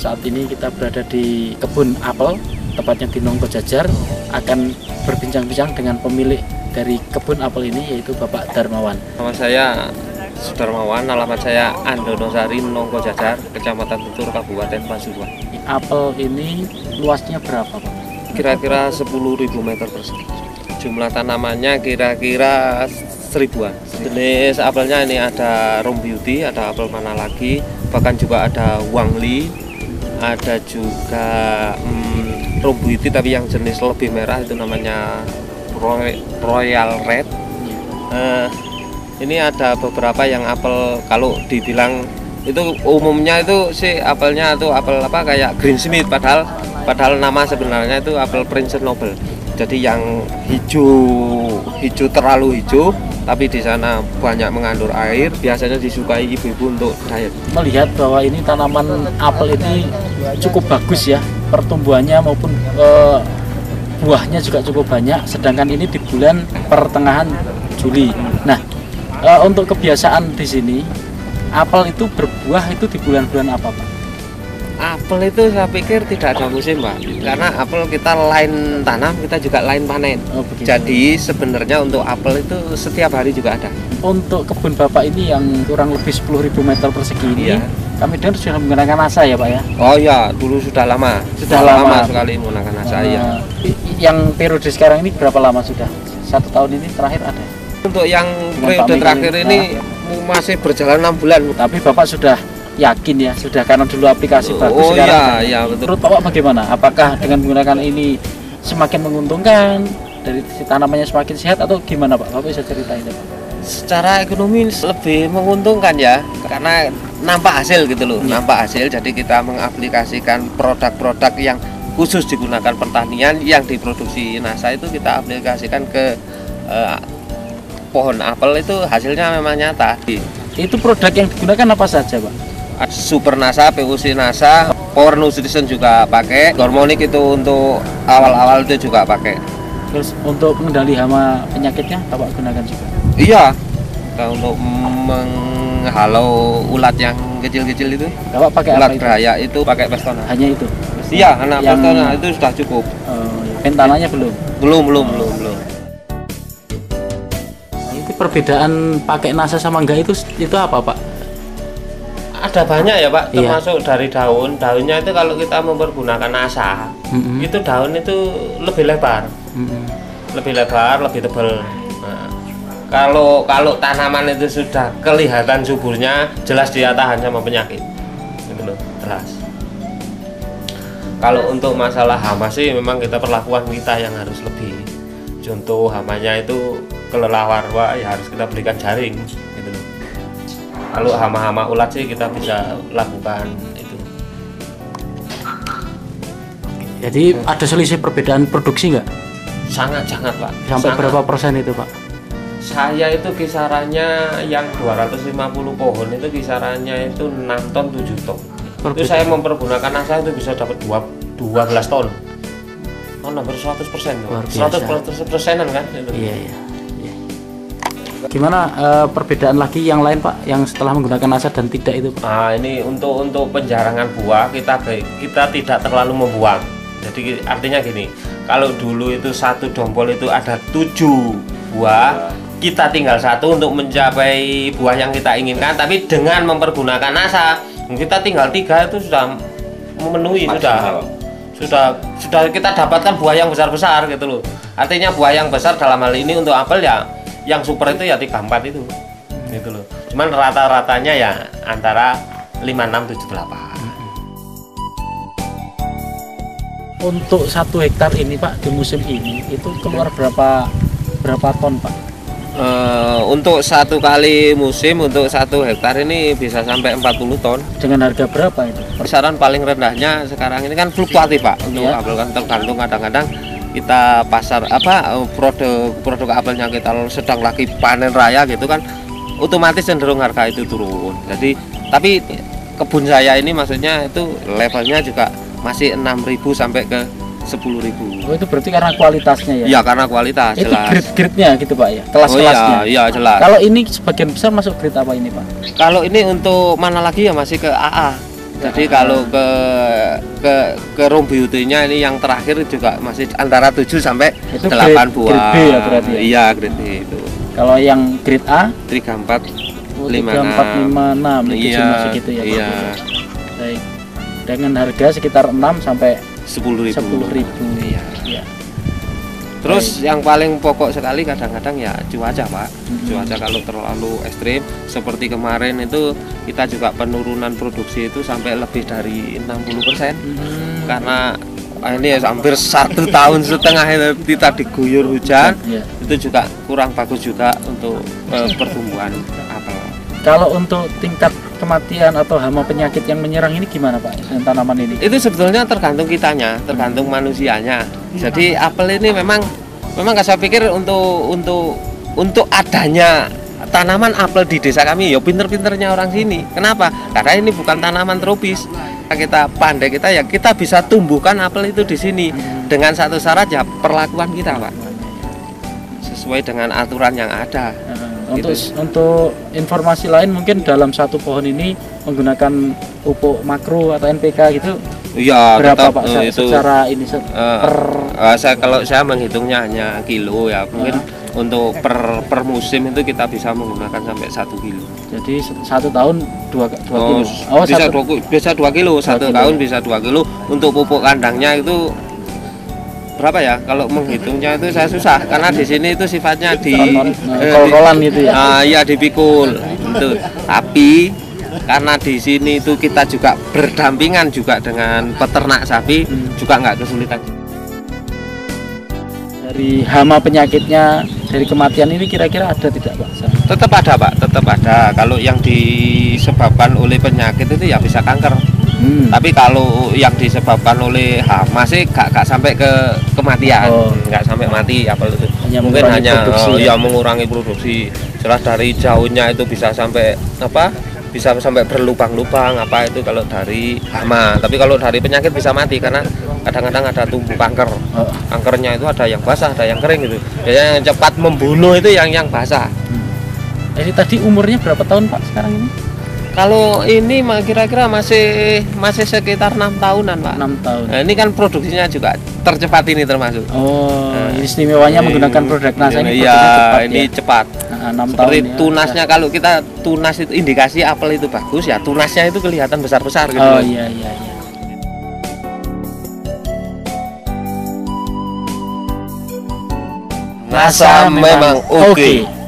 Saat ini kita berada di kebun apel, tepatnya di Nongko Jajar, akan berbincang-bincang dengan pemilik dari kebun apel ini, yaitu Bapak Darmawan. Nama saya Sudarmawan, alamat saya Andonosari, Nongko Jajar, Kecamatan Tutur, Kabupaten Pasuruan. Apel ini luasnya berapa, Pak? Kira-kira 10.000 meter persegi. Jumlah tanamannya kira-kira 1000-an. Jenis apelnya ini ada Rom Beauty, ada apel mana lagi, bahkan juga ada Wangli, ada juga Rom Beauty tapi yang jenis lebih merah, itu namanya Royal Red. Ini ada beberapa yang apel, kalau dibilang itu umumnya itu sih apelnya itu apel apa kayak Green Smith, padahal nama sebenarnya itu apel Prince Noble. Jadi yang hijau terlalu hijau, tapi di sana banyak mengandung air, biasanya disukai ibu-ibu untuk diet. Melihat bahwa ini tanaman apel ini cukup bagus ya, pertumbuhannya maupun buahnya juga cukup banyak, sedangkan ini di bulan pertengahan Juli. Nah, untuk kebiasaan di sini, apel itu berbuah itu di bulan-bulan apa, Pak? Apel itu saya pikir tidak ada musim, Pak, karena apel kita lain tanam, kita juga lain panen. Jadi sebenarnya untuk apel itu setiap hari juga ada. Untuk kebun Bapak ini yang kurang lebih 10.000 meter persegi ini, iya, kami dengar sudah menggunakan asa ya, Pak ya? Oh ya, dulu sudah lama sekali menggunakan asa ya. Yang periode sekarang ini berapa lama sudah? 1 tahun ini terakhir ada? Untuk yang periode terakhir ini masih berjalan 6 bulan. Tapi Bapak sudah yakin ya, sudah, karena dulu aplikasi bagus. Oh iya, iya betul. Menurut Bapak bagaimana? Apakah dengan menggunakan ini semakin menguntungkan, dari tanamannya semakin sehat, atau gimana, Pak? Bapak bisa ceritain ya, Pak? Secara ekonomi lebih menguntungkan ya, karena nampak hasil gitu loh, nampak hasil. Jadi kita mengaplikasikan produk-produk yang khusus digunakan pertanian yang diproduksi NASA, itu kita aplikasikan ke pohon apel, itu hasilnya memang nyata. Itu produk yang digunakan apa saja, Pak? Super NASA, PUC NASA, Power Nutrition juga pakai, Hormonik itu untuk awal-awal itu juga pakai. Terus untuk pengendali hama penyakitnya Bapak gunakan juga? Iya, untuk menghalau ulat yang kecil-kecil itu. Bapak pakai ulat apa itu? Raya itu pakai Pestona. Hanya itu? Iya, anak Pestona itu sudah cukup. Pentananya belum? Belum. Itu perbedaan pakai NASA sama enggak itu apa, Pak? Ada banyak ya, Pak, termasuk dari daunnya itu. Kalau kita mempergunakan NASA, itu daun itu lebih lebar, lebih tebal. Nah, kalau tanaman itu sudah kelihatan suburnya, jelas dia tahan sama penyakit, itu loh, jelas. Kalau untuk masalah hama sih memang kita perlakuan kita yang harus lebih. Contoh hamanya itu kelelawar, Pak, ya harus kita belikan jaring, gitu loh. Kalau hama-hama ulat sih kita bisa lakukan itu. Jadi ada selisih perbedaan produksi nggak? Sangat, Pak. Sampai berapa persen itu, Pak? Saya itu kisarannya yang 250 pohon itu kisarannya itu 6 ton 7 ton. Itu saya mempergunakan NASA itu bisa dapat 12 ton. Oh, hampir 100%. 100%-an kan itu. Iya. Gimana perbedaan lagi yang lain, Pak, yang setelah menggunakan NASA dan tidak itu, Pak? Nah, ini untuk penjarangan buah kita tidak terlalu membuang. Jadi artinya gini, kalau dulu itu satu dompol itu ada 7 buah, kita tinggal 1 untuk mencapai buah yang kita inginkan. Tapi dengan mempergunakan NASA, kita tinggal 3 itu sudah memenuhi, sudah kita dapatkan buah yang besar-besar gitu loh. Artinya buah yang besar dalam hal ini untuk apel ya, yang super itu ya 3-4 itu, gitu loh. Cuman rata-ratanya ya antara 5, 6, 7, 8. Untuk 1 hektar ini, Pak, di musim ini itu keluar berapa ton, Pak? Untuk 1 kali musim, untuk 1 hektar ini bisa sampai 40 ton. Dengan harga berapa itu? Kisaran paling rendahnya sekarang ini kan fluktuatif, Pak. Untuk apel kan tergantung, kadang-kadang kita pasar produk apelnya kita sedang lagi panen raya gitu kan, otomatis cenderung harga itu turun. Jadi tapi kebun saya ini maksudnya itu levelnya juga masih 6.000 sampai ke 10.000. Oh, itu berarti karena kualitasnya ya? Iya, karena kualitas. Itu jelas. Grade-nya gitu, Pak ya? Kelas-kelasnya? Iya, jelas. Kalau ini sebagian besar masuk grade apa ini, Pak? Kalau ini untuk mana lagi ya masih ke AA. Jadi kalau ke room beauty-nya ini yang terakhir juga masih antara 7 sampai Itu 8 grade buah. B ya berarti ya? Iya, grade B itu. Kalau yang grade A 34 4, 5, 6 itu Iya, masih gitu ya Pak? iya. Baik. Dengan harga sekitar 6 sampai 10.000. 10.000. Iya. Iya. Terus yang paling pokok sekali kadang-kadang ya cuaca, Pak. Hmm. Cuaca kalau terlalu ekstrim seperti kemarin itu kita juga penurunan produksi itu sampai lebih dari 60%. Karena ini hampir 1,5 tahun itu kita diguyur hujan. Iya. Itu juga kurang bagus juga untuk pertumbuhan apel. Kalau untuk tingkat kematian atau hama penyakit yang menyerang ini gimana Pak dengan tanaman ini? Itu sebetulnya tergantung kitanya, tergantung manusianya. Jadi apel ini memang saya pikir untuk adanya tanaman apel di desa kami ya pinter-pinternya orang sini. Kenapa? Karena ini bukan tanaman tropis. Kita pandai ya kita bisa tumbuhkan apel itu di sini dengan satu syarat ya perlakuan kita, Pak. Sesuai dengan aturan yang ada. Untuk informasi lain mungkin dalam satu pohon ini menggunakan pupuk makro atau NPK gitu. Iya, berapa tetap, Pak itu secara ini kalau saya menghitungnya hanya kilo ya, mungkin untuk per musim itu kita bisa menggunakan sampai 1 kilo. Jadi 1 tahun 2 kilo. Bisa 2 kilo, 1 tahun bisa 2 kilo. Untuk pupuk kandangnya itu berapa ya? Kalau menghitungnya itu saya susah karena di sini itu sifatnya kol-kolan gitu ya. Iya, dipikul. Itu. Tapi karena di sini itu kita juga berdampingan juga dengan peternak sapi, juga nggak kesulitan. Dari hama penyakitnya, dari kematian ini kira-kira ada tidak Pak? Tetap ada, Pak, tetap ada. Kalau yang disebabkan oleh penyakit itu ya bisa kanker. Tapi kalau yang disebabkan oleh hama sih gak sampai ke kematian, nggak sampai mati apel itu. Mungkin hanya mengurangi produksi. Jelas dari jauhnya itu bisa sampai bisa sampai berlubang-lubang itu kalau dari hama. Tapi kalau dari penyakit bisa mati karena kadang-kadang ada tumbuh kanker. Kankernya itu ada yang basah, ada yang kering gitu. Biasanya yang cepat membunuh itu yang basah. Jadi tadi umurnya berapa tahun Pak sekarang ini? Kalau ini kira-kira masih sekitar 6 tahunan, Pak. 6 tahun. Nah, ini kan produksinya juga tercepat ini termasuk. Istimewanya menggunakan produk NASA ini. Iya, ini cepat. 6 Seperti tahun. tunasnya kalau kita tunas itu indikasi apel itu bagus ya, tunasnya itu kelihatan besar-besar gitu. Oh iya. NASA memang oke.